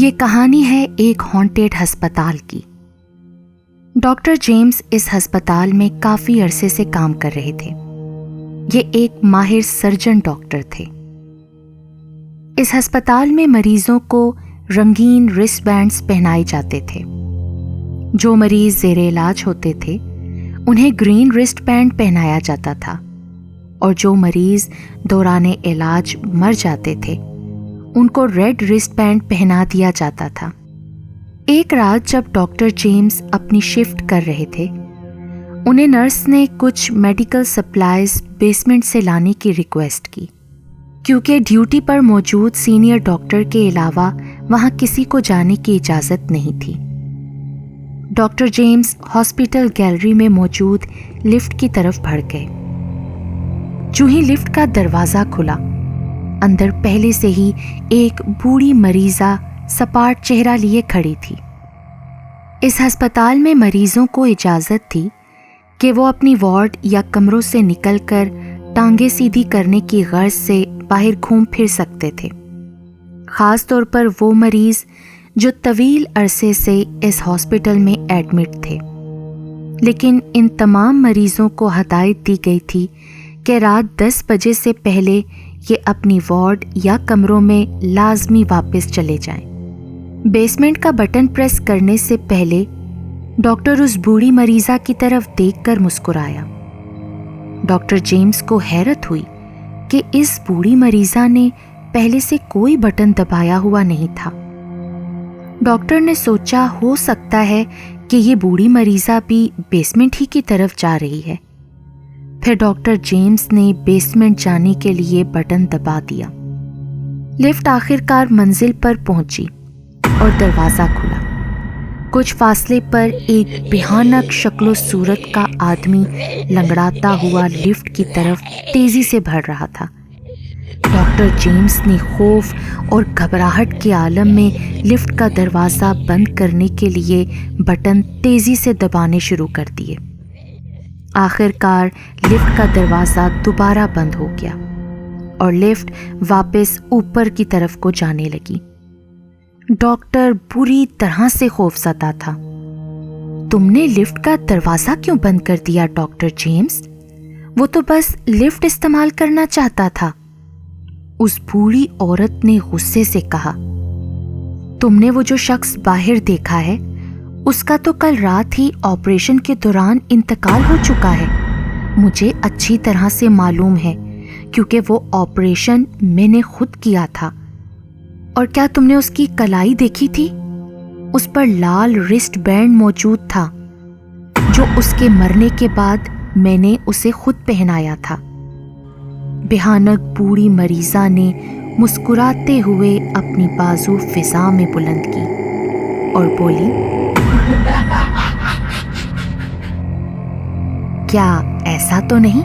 یہ کہانی ہے ایک ہانٹیڈ ہسپتال کی۔ ڈاکٹر جیمز اس ہسپتال میں کافی عرصے سے کام کر رہے تھے۔ یہ ایک ماہر سرجن ڈاکٹر تھے۔ اس ہسپتال میں مریضوں کو رنگین رسٹ بینڈز پہنائے جاتے تھے۔ جو مریض زیر علاج ہوتے تھے انہیں گرین رسٹ بینڈ پہنایا جاتا تھا، اور جو مریض دوران علاج مر جاتے تھے ان کو ریڈ رسٹ بینڈ پہنا دیا جاتا تھا۔ ایک رات جب ڈاکٹر جیمز اپنی شفٹ کر رہے تھے، انہیں نرس نے کچھ میڈیکل سپلائز بیسمنٹ سے لانے کی ریکویسٹ کی، کیونکہ ڈیوٹی پر موجود سینئر ڈاکٹر کے علاوہ وہاں کسی کو جانے کی اجازت نہیں تھی۔ ڈاکٹر جیمز ہاسپٹل گیلری میں موجود لفٹ کی طرف بڑھ گئے۔ جو ہی لفٹ کا دروازہ کھلا، اندر پہلے سے ہی ایک بوڑھی مریضہ سپاٹ چہرہ لیے کھڑی تھی۔ اس ہسپتال میں مریضوں کو اجازت تھی کہ وہ اپنی وارڈ یا کمروں سے نکل کر ٹانگیں سیدھی کرنے کی غرض سے باہر گھوم پھر سکتے تھے، خاص طور پر وہ مریض جو طویل عرصے سے اس ہاسپٹل میں ایڈمٹ تھے۔ لیکن ان تمام مریضوں کو ہدایت دی گئی تھی کہ رات 10 بجے سے پہلے یہ اپنی وارڈ یا کمروں میں لازمی واپس چلے جائیں۔ بیسمنٹ کا بٹن پریس کرنے سے پہلے ڈاکٹر اس بوڑھی مریضہ کی طرف دیکھ کر مسکرایا۔ ڈاکٹر جیمز کو حیرت ہوئی کہ اس بوڑھی مریضہ نے پہلے سے کوئی بٹن دبایا ہوا نہیں تھا۔ ڈاکٹر نے سوچا ہو سکتا ہے کہ یہ بوڑھی مریضہ بھی بیسمنٹ ہی کی طرف جا رہی ہے۔ پھر ڈاکٹر جیمز نے بیسمنٹ جانے کے لیے بٹن دبا دیا۔ لفٹ آخرکار منزل پر پہنچی اور دروازہ کھلا۔ کچھ فاصلے پر ایک بھیانک شکل و صورت کا آدمی لنگڑاتا ہوا لفٹ کی طرف تیزی سے بڑھ رہا تھا۔ ڈاکٹر جیمز نے خوف اور گھبراہٹ کے عالم میں لفٹ کا دروازہ بند کرنے کے لیے بٹن تیزی سے دبانے شروع کر دیے۔ آخرکار لفٹ کا دروازہ دوبارہ بند ہو گیا اور لفٹ واپس اوپر کی طرف کو جانے لگی۔ ڈاکٹر بری طرح سے خوفزدہ تھا۔ تم نے لفٹ کا دروازہ کیوں بند کر دیا ڈاکٹر جیمز؟ وہ تو بس لفٹ استعمال کرنا چاہتا تھا، اس بوڑھی عورت نے غصے سے کہا۔ تم نے وہ جو شخص باہر دیکھا ہے اس کا تو کل رات ہی آپریشن کے دوران انتقال ہو چکا ہے۔ مجھے اچھی طرح سے معلوم ہے کیونکہ وہ آپریشن میں نے خود کیا تھا۔ اور کیا تم نے اس کی کلائی دیکھی تھی؟ اس پر لال رسٹ بینڈ موجود تھا جو اس کے مرنے کے بعد میں نے اسے خود پہنایا تھا۔ بھیانک بوڑھی مریضہ نے مسکراتے ہوئے اپنی بازو فضا میں بلند کی اور بولی، کیا ایسا تو نہیں؟